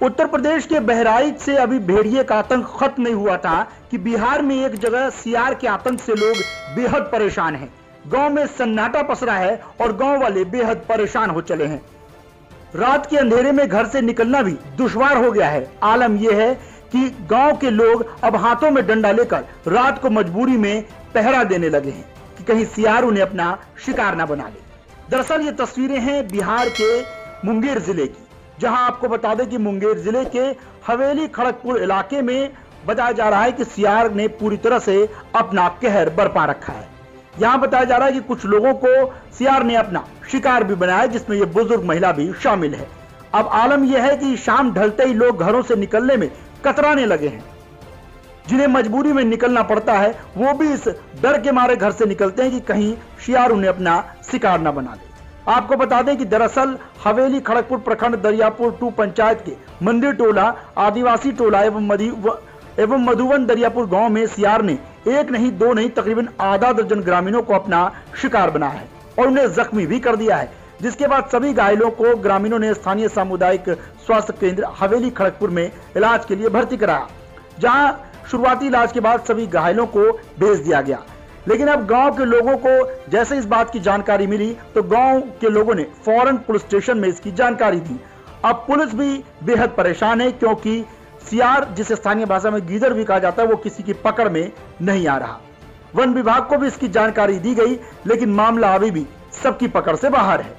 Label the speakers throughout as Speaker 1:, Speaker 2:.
Speaker 1: उत्तर प्रदेश के बहराइच से अभी भेड़िए का आतंक खत्म नहीं हुआ था कि बिहार में एक जगह सियार के आतंक से लोग बेहद परेशान हैं। गांव में सन्नाटा पसरा है और गांव वाले बेहद परेशान हो चले हैं। रात के अंधेरे में घर से निकलना भी दुश्वार हो गया है। आलम यह है कि गांव के लोग अब हाथों में डंडा लेकर रात को मजबूरी में पहरा देने लगे हैं कि कहीं सियार उन्हें अपना शिकार न बना ले। दरअसल ये तस्वीरें हैं बिहार के मुंगेर जिले की, जहां आपको बता दें कि मुंगेर जिले के हवेली खड़गपुर इलाके में बताया जा रहा है कि सियार ने पूरी तरह से अपना कहर बरपा रखा है। यहां बताया जा रहा है कि कुछ लोगों को सियार ने अपना शिकार भी बनाया, जिसमें ये बुजुर्ग महिला भी शामिल है। अब आलम यह है कि शाम ढलते ही लोग घरों से निकलने में कतराने लगे हैं। जिन्हें मजबूरी में निकलना पड़ता है वो भी इस डर के मारे घर से निकलते हैं कि कहीं सियार उन्हें अपना शिकार न बना ले। आपको बता दें कि दरअसल हवेली खड़गपुर प्रखंड दरियापुर 2 पंचायत के मंदिर टोला, आदिवासी टोला एवं मधुवन दरियापुर गांव में सियार ने एक नहीं दो नहीं तकरीबन आधा दर्जन ग्रामीणों को अपना शिकार बनाया है और उन्हें जख्मी भी कर दिया है। जिसके बाद सभी घायलों को ग्रामीणों ने स्थानीय सामुदायिक स्वास्थ्य केंद्र हवेली खड़गपुर में इलाज के लिए भर्ती कराया, जहां शुरुआती इलाज के बाद सभी घायलों को भेज दिया गया। लेकिन अब गांव के लोगों को जैसे इस बात की जानकारी मिली तो गांव के लोगों ने फौरन पुलिस स्टेशन में इसकी जानकारी दी। अब पुलिस भी बेहद परेशान है क्योंकि सियार, जिसे स्थानीय भाषा में गीदड़ भी कहा जाता है, वो किसी की पकड़ में नहीं आ रहा। वन विभाग को भी इसकी जानकारी दी गई, लेकिन मामला अभी भी सबकी पकड़ से बाहर है।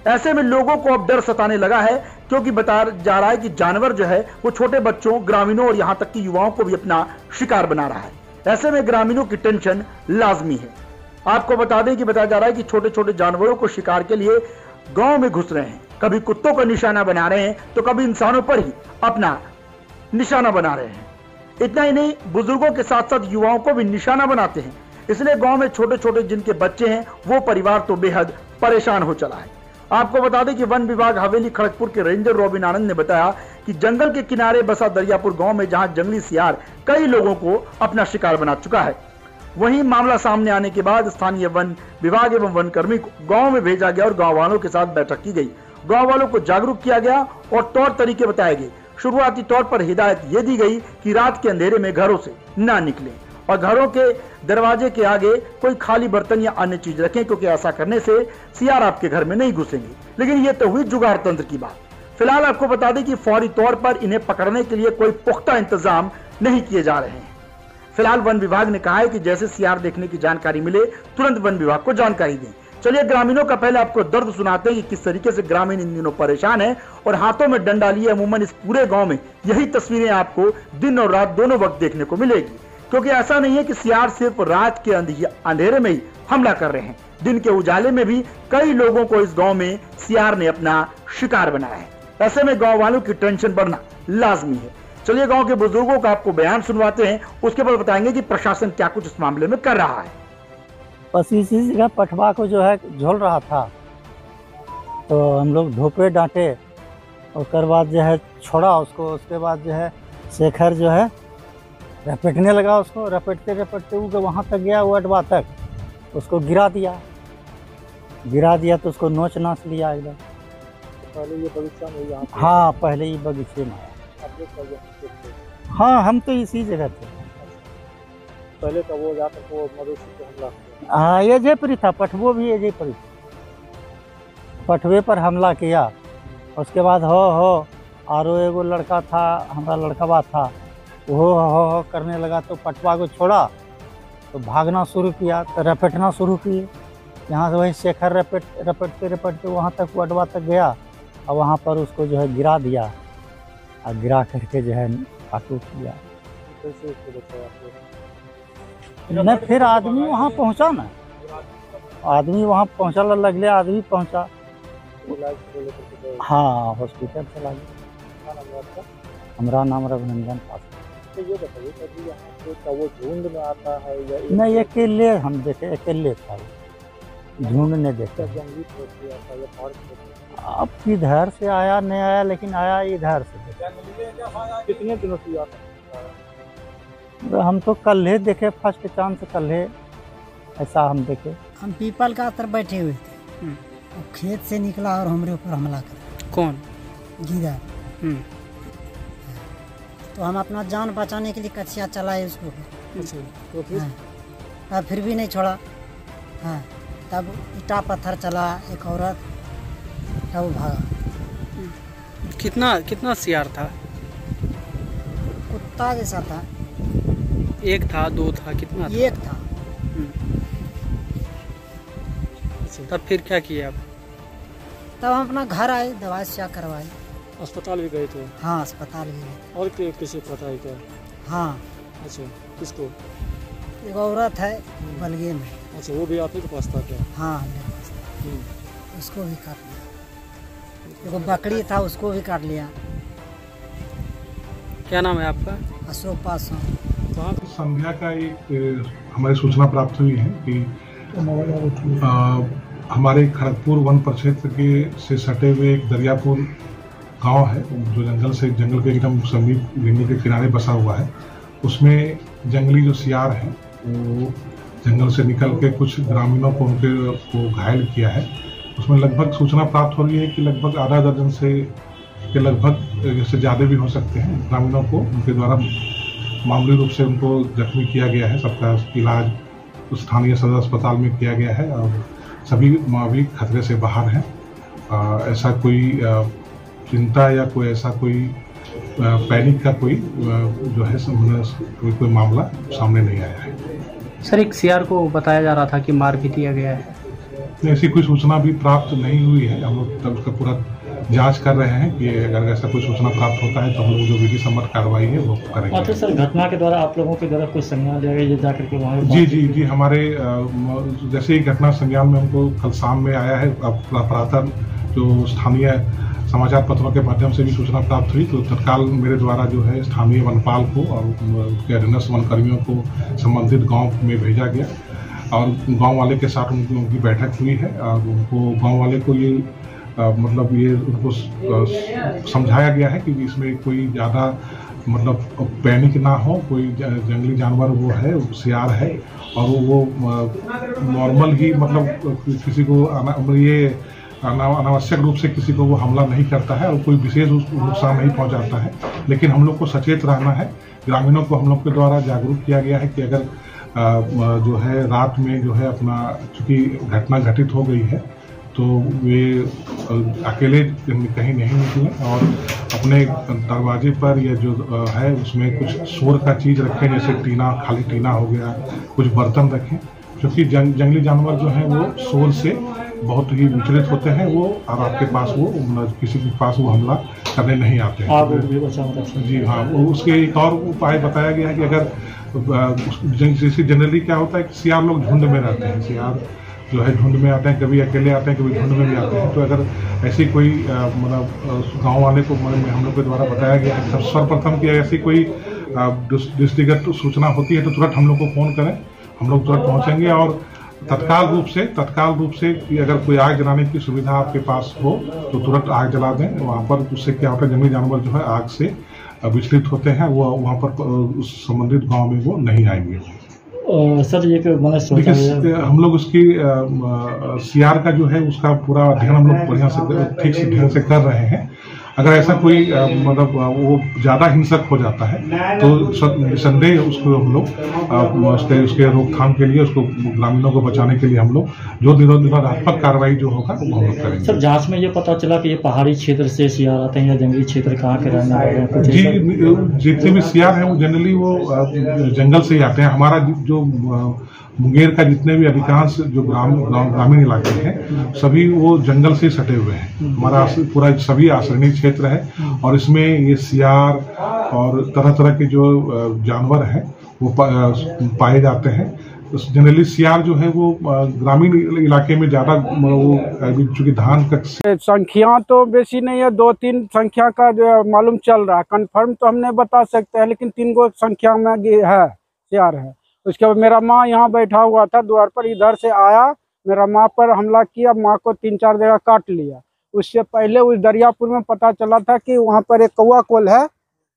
Speaker 1: ऐसे में लोगों को अब डर सताने लगा है क्योंकि बताया जा रहा है कि जानवर जो है वो छोटे बच्चों, ग्रामीणों और यहाँ तक कि युवाओं को भी अपना शिकार बना रहा है। ऐसे में ग्रामीणों की टेंशन लाजमी है। आपको बता दें कि बताया जा रहा है कि छोटे छोटे जानवरों को शिकार के लिए गांव में घुस रहे हैं। कभी कुत्तों का निशाना बना रहे हैं तो कभी इंसानों पर ही अपना निशाना बना रहे हैं। इतना ही नहीं, बुजुर्गों के साथ साथ युवाओं को भी निशाना बनाते हैं। इसलिए गांव में छोटे छोटे जिनके बच्चे हैं वो परिवार तो बेहद परेशान हो चला है। आपको बता दें कि वन विभाग हवेली खड़गपुर के रेंजर रॉबिन आनंद ने बताया कि जंगल के किनारे बसा दरियापुर गांव में जहां जंगली सियार कई लोगों को अपना शिकार बना चुका है, वहीं मामला सामने आने के बाद स्थानीय वन विभाग एवं वन कर्मी को गांव में भेजा गया और गांव वालों के साथ बैठक की गई। गांव वालों को जागरूक किया गया और तौर तरीके बताए गए। शुरुआती तौर पर हिदायत ये दी गई कि रात के अंधेरे में घरों से ना निकलें और घरों के दरवाजे के आगे कोई खाली बर्तन या अन्य चीज रखें, क्योंकि ऐसा करने से सियार आपके घर में नहीं घुसेंगे। लेकिन ये तो हुई जुगाड़ तंत्र की बात। फिलहाल आपको बता दें कि फौरी तौर पर इन्हें पकड़ने के लिए कोई पुख्ता इंतजाम नहीं किए जा रहे हैं। फिलहाल वन विभाग ने कहा है कि जैसे सियार देखने की जानकारी मिले तुरंत वन विभाग को जानकारी दें। चलिए ग्रामीणों का पहले आपको दर्द सुनाते हैं कि किस तरीके से ग्रामीण इन दिनों परेशान है और हाथों में डंडा लिए अमूमन इस पूरे गांव में यही तस्वीरें आपको दिन और रात दोनों वक्त देखने को मिलेगी। क्योंकि ऐसा नहीं है कि सियार सिर्फ रात के अंधेरे में ही हमला कर रहे हैं, दिन के उजाले में भी कई लोगों को इस गांव में सियार ने अपना शिकार बनाया है। ऐसे में गांव वालों की टेंशन बढ़ना लाजमी है। चलिए गांव के बुजुर्गों का आपको बयान सुनवाते हैं, उसके बाद बताएंगे कि प्रशासन क्या कुछ इस मामले में कर रहा है।
Speaker 2: बस इसी जगह पटवा को जो है झोल रहा था तो हम लोग धोपे डांटे, उसके बाद जो है छोड़ा उसको। उसके बाद जो है शेखर जो है रपेटने लगा उसको, रपेटते रपेटते वो वहाँ तक गया, वो अटवा तक उसको गिरा दिया तो उसको नोच नाच लिया एकदम।
Speaker 3: पहले ये बगीचा में यहाँ?
Speaker 2: हाँ, पहले ही बगीचे में। हाँ, हम तो इसी जगह थे।
Speaker 3: पहले का वो जाकर वो मवेशी पे हमला?
Speaker 2: हाँ, ये जयपुरी था, पठवो भी ये जयपुरी, पठवे पर हमला किया। उसके बाद हो आरो एगो लड़का था, हमारा लड़कवा था, वो हो करने लगा तो पटवा को छोड़ा तो भागना शुरू किया, तो रपेटना शुरू किए। यहाँ से वही शेखर रपेटते वहाँ तक वडवा तक गया और वहाँ पर उसको जो है गिरा दिया और गिरा करके जो है काटूट किया। नहीं, फिर आदमी वहाँ पहुँचा ना, आदमी वहाँ पहुँचा, लगले आदमी पहुँचा। हाँ, हॉस्पिटल चला गया। हमारा नाम रघुनंदन पास।
Speaker 3: तो ये बताइए कि यहाँ पे वो झुंड में आता है या
Speaker 2: नहीं, अकेले हम देखे, अकेले था, झुंड ने देखे।
Speaker 3: जंगली आता है या पहाड़?
Speaker 2: अब इधर से आया नहीं आया, लेकिन आया इधर से।
Speaker 3: कितने दिनों से आता?
Speaker 2: हम तो कल ही देखे, फर्स्ट चांस कल ही ऐसा हम देखे।
Speaker 4: हम पीपल का तर बैठे हुए थे, खेत से निकला और हमारे ऊपर हमला कर।
Speaker 5: कौन?
Speaker 4: गीदड़। तो हम अपना जान बचाने के लिए कचिया चलाए उसको।
Speaker 3: अच्छा, तो फिर
Speaker 4: हाँ, तब फिर भी नहीं छोड़ा। हाँ, तब ईटा पत्थर चला एक औरत, तब वो भागा।
Speaker 5: कितना सियार था?
Speaker 4: कुत्ता जैसा था।
Speaker 5: एक था, दो था, कितना था?
Speaker 4: एक था।
Speaker 5: तब फिर क्या किया आप?
Speaker 4: तब हम अपना घर आए, दवाई से करवाए।
Speaker 3: अस्पताल भी गए थे?
Speaker 4: हाँ, अस्पताल भी गए।
Speaker 3: और किसी पता है क्या?
Speaker 4: हाँ।
Speaker 3: अच्छा, किसको?
Speaker 4: एक औरत है बलगे में।
Speaker 3: अच्छा, वो भी आप ही के पास था क्या?
Speaker 4: हाँ, मेरे पास था। उसको भी काट लिया। एक बकरी था, उसको भी काट लिया।
Speaker 5: क्या नाम है आपका?
Speaker 4: अशोक पासवान।
Speaker 3: कहाँ पे?
Speaker 6: संध्या का एक हमारी सूचना प्राप्त हुई है कि हमारे खड़गपुर वन प्रक्षेत्र के से सटे हुए एक दरियापुर गांव है जो जंगल के एकदम समीप गंगे के किनारे बसा हुआ है। उसमें जंगली जो सियार है वो जंगल से निकल के कुछ ग्रामीणों को घायल किया है। उसमें लगभग सूचना प्राप्त हो रही है कि लगभग आधा दर्जन से के लगभग से ज़्यादा भी हो सकते हैं ग्रामीणों को उनके द्वारा मामूली रूप से उनको जख्मी किया गया है। सबका इलाज स्थानीय सदर अस्पताल में किया गया है और सभी अभी खतरे से बाहर हैं। ऐसा कोई चिंता या कोई ऐसा कोई पैनिक का कोई जो है कोई मामला सामने नहीं आया है।
Speaker 5: सर, एक सियार को बताया जा रहा था कि मार भी दिया गया है।
Speaker 6: ऐसी कोई सूचना भी प्राप्त नहीं हुई है। हम लोग तब उसका पूरा जांच कर रहे हैं कि अगर ऐसा कोई सूचना प्राप्त होता है तो हम लोग जो विधि सम्मत कार्रवाई है वो करेंगे।
Speaker 3: अच्छा सर, घटना के द्वारा आप लोगों के द्वारा कोई संज्ञान लिया गया जाकर के वहाँ?
Speaker 6: जी, हमारे जैसे ही घटना संज्ञान में हमको कल शाम में आया है। प्रातः जो स्थानीय समाचार पत्रों के माध्यम से भी सूचना प्राप्त हुई तो तत्काल मेरे द्वारा जो है स्थानीय वनपाल को और उसके अधीनस्थ वन कर्मियों को संबंधित गाँव में भेजा गया और गाँव वाले के साथ उनकी बैठक हुई है और उनको गाँव वाले को ये मतलब ये उनको समझाया गया है कि इसमें कोई ज़्यादा मतलब पैनिक ना हो। कोई जंगली जानवर वो है, सियार है और वो नॉर्मल ही मतलब किसी को ये अनावश्यक रूप से किसी को वो हमला नहीं करता है और कोई विशेष नुकसान नहीं पहुंचाता है। लेकिन हम लोग को सचेत रहना है। ग्रामीणों को हम लोग के द्वारा जागरूक किया गया है कि अगर जो है रात में जो है अपना चूँकि घटना घटित हो गई है तो वे अकेले कहीं नहीं निकलें और अपने दरवाजे पर या जो है उसमें कुछ शोर का चीज़ रखें, जैसे टीना, खाली टीना हो गया, कुछ बर्तन रखें, क्योंकि जंगली जानवर जो हैं वो शोर से बहुत ही विचलित होते हैं वो और आपके पास वो किसी के पास वो हमला करने नहीं आते हैं। जी हाँ, उसके एक और उपाय बताया गया है कि अगर जैसे जनरली क्या होता है कि सियार लोग झुंड में रहते हैं। सियार जो है झुंड में आते हैं, कभी अकेले आते हैं, कभी झुंड में भी आते हैं। तो अगर ऐसी कोई मतलब गांव वाले को हम लोग के द्वारा बताया गया है कि सर्वप्रथम की ऐसी कोई दृष्टिगत सूचना होती है तो तुरंत हम लोग को फ़ोन करें, हम लोग तुरंत पहुंचेंगे और तत्काल रूप से कि अगर कोई आग जलाने की सुविधा आपके पास हो तो तुरंत आग जला दें। वहाँ पर उससे क्या होता है, जंगली जानवर जो है आग से विचलित होते हैं, वो वहाँ पर उस संबंधित गांव में वो नहीं आएंगे।
Speaker 3: सर, ये
Speaker 6: देखिए हम लोग उसकी सियार का जो है उसका पूरा अध्ययन हम लोग बढ़िया से ठीक से ढंग से कर रहे हैं। अगर ऐसा कोई मतलब वो ज़्यादा हिंसक हो जाता है तो निसंदेह उसको हम लोग उसके रोकथाम के लिए, उसको ग्रामीणों को बचाने के लिए हम लोग जो निरोधात्मक कार्रवाई जो होगा वो हम लोग करेंगे।
Speaker 3: सर, जांच में ये पता चला कि ये पहाड़ी क्षेत्र से सियार आते हैं या जंगली क्षेत्र कहाँ के रहने वाले हैं?
Speaker 6: जी, जितने भी सियार हैं वो जनरली वो जंगल से ही आते हैं। हमारा जो मुंगेर का जितने भी अधिकांश जो ग्रामीण इलाके हैं सभी वो जंगल से सटे हुए हैं। हमारा पूरा सभी आश्रयणी क्षेत्र है और इसमें ये सियार और तरह तरह के जो जानवर हैं वो पाए जाते हैं। जनरली सियार जो है वो ग्रामीण इलाके में ज़्यादा वो चूँकि धान का
Speaker 7: संख्या तो बेसी नहीं है, 2-3 संख्या का जो मालूम चल रहा है। कंफर्म तो हम नहीं बता सकते हैं लेकिन 3 गो संख्या में है सियार है। उसके बाद मेरा माँ यहाँ बैठा हुआ था द्वार पर, इधर से आया, मेरा माँ पर हमला किया, माँ को 3-4 जगह काट लिया। उससे पहले उस दरियापुर में पता चला था कि वहाँ पर एक कौआ कोल है,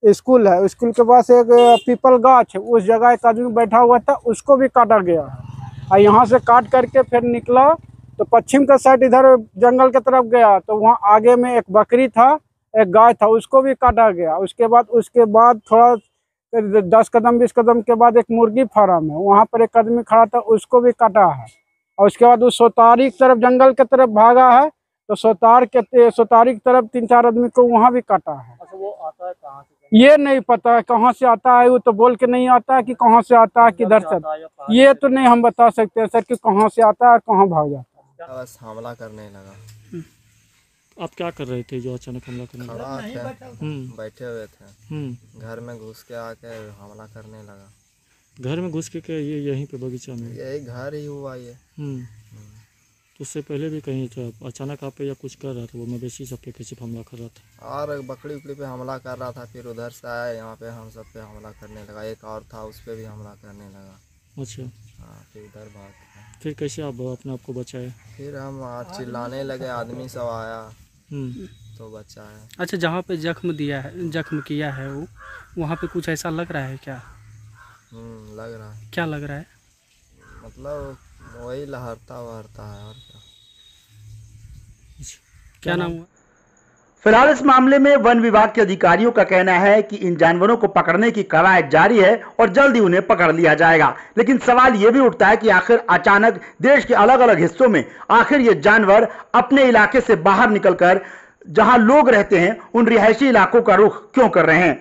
Speaker 7: स्कूल है, स्कूल के पास एक पीपल गाछ है, उस जगह एक आदमी बैठा हुआ था, उसको भी काटा गया है। और यहाँ से काट करके फिर निकला तो पश्चिम का साइड इधर जंगल की तरफ गया तो वहाँ आगे में एक बकरी था, एक गाय था उसको भी काटा गया। उसके बाद थोड़ा 10 कदम 20 कदम के बाद एक मुर्गी फार्म है, वहाँ पर एक आदमी खड़ा था, उसको भी काटा है। और उसके बाद उस सोतारी की तरफ, जंगल की तरफ भागा है, तो सोतारी की तरफ 3-4 आदमी को वहाँ भी काटा है।
Speaker 3: अच्छा, वो आता है कहाँ से?
Speaker 7: ये नहीं पता है कहाँ से आता है, वो तो बोल के नहीं आता है कि कहाँ से आता है, किधर से आता है, ये तो नहीं हम बता सकते हैं सर कि कहाँ से आता है और कहाँ भाग जाता है।
Speaker 8: बस हमला करने लगा।
Speaker 3: आप क्या कर रहे थे जो अचानक हमला करने लगा?
Speaker 8: खड़ा थे, बैठे हुए थे, घर में घुस के आके हमला करने लगा।
Speaker 3: घर में घुस के क्या ये यहीं पे बगीचा में?
Speaker 8: यही घर ही हुआ ये।
Speaker 3: तो उससे पहले भी कहीं था? अचानक आप पे या कुछ कर रहा था वो मवेशी सब पे कैसे हमला कर रहा था?
Speaker 8: और बकरी उकड़ी पे हमला कर रहा था, फिर उधर से आया यहाँ पे हम सब पे हमला करने लगा। एक और था उस पे भी हमला करने लगा।
Speaker 3: अच्छा,
Speaker 8: हाँ, फिर उधर भाग गया।
Speaker 3: फिर कैसे आप अपने आप को बचाए?
Speaker 8: फिर हम चिल्लाने लगे, आदमी सब आया तो बचा है।
Speaker 5: अच्छा, जहाँ पे जख्म किया है वो, वहाँ पे कुछ ऐसा लग रहा है क्या?
Speaker 8: लग रहा है।
Speaker 5: क्या लग रहा है?
Speaker 8: मतलब वही लहरता वहरता है और
Speaker 5: क्या नाम हुआ?
Speaker 1: फिलहाल इस मामले में वन विभाग के अधिकारियों का कहना है कि इन जानवरों को पकड़ने की कवायद जारी है और जल्द ही उन्हें पकड़ लिया जाएगा। लेकिन सवाल यह भी उठता है कि आखिर अचानक देश के अलग अलग हिस्सों में आखिर ये जानवर अपने इलाके से बाहर निकलकर जहां लोग रहते हैं उन रिहायशी इलाकों का रुख क्यों कर रहे हैं?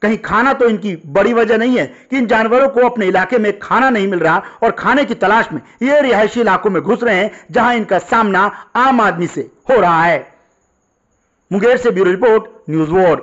Speaker 1: कहीं खाना तो इनकी बड़ी वजह नहीं है कि इन जानवरों को अपने इलाके में खाना नहीं मिल रहा और खाने की तलाश में ये रिहायशी इलाकों में घुस रहे हैं जहां इनका सामना आम आदमी से हो रहा है। मुंगेर से ब्यूरो रिपोर्ट, न्यूज़ वर्ल्ड।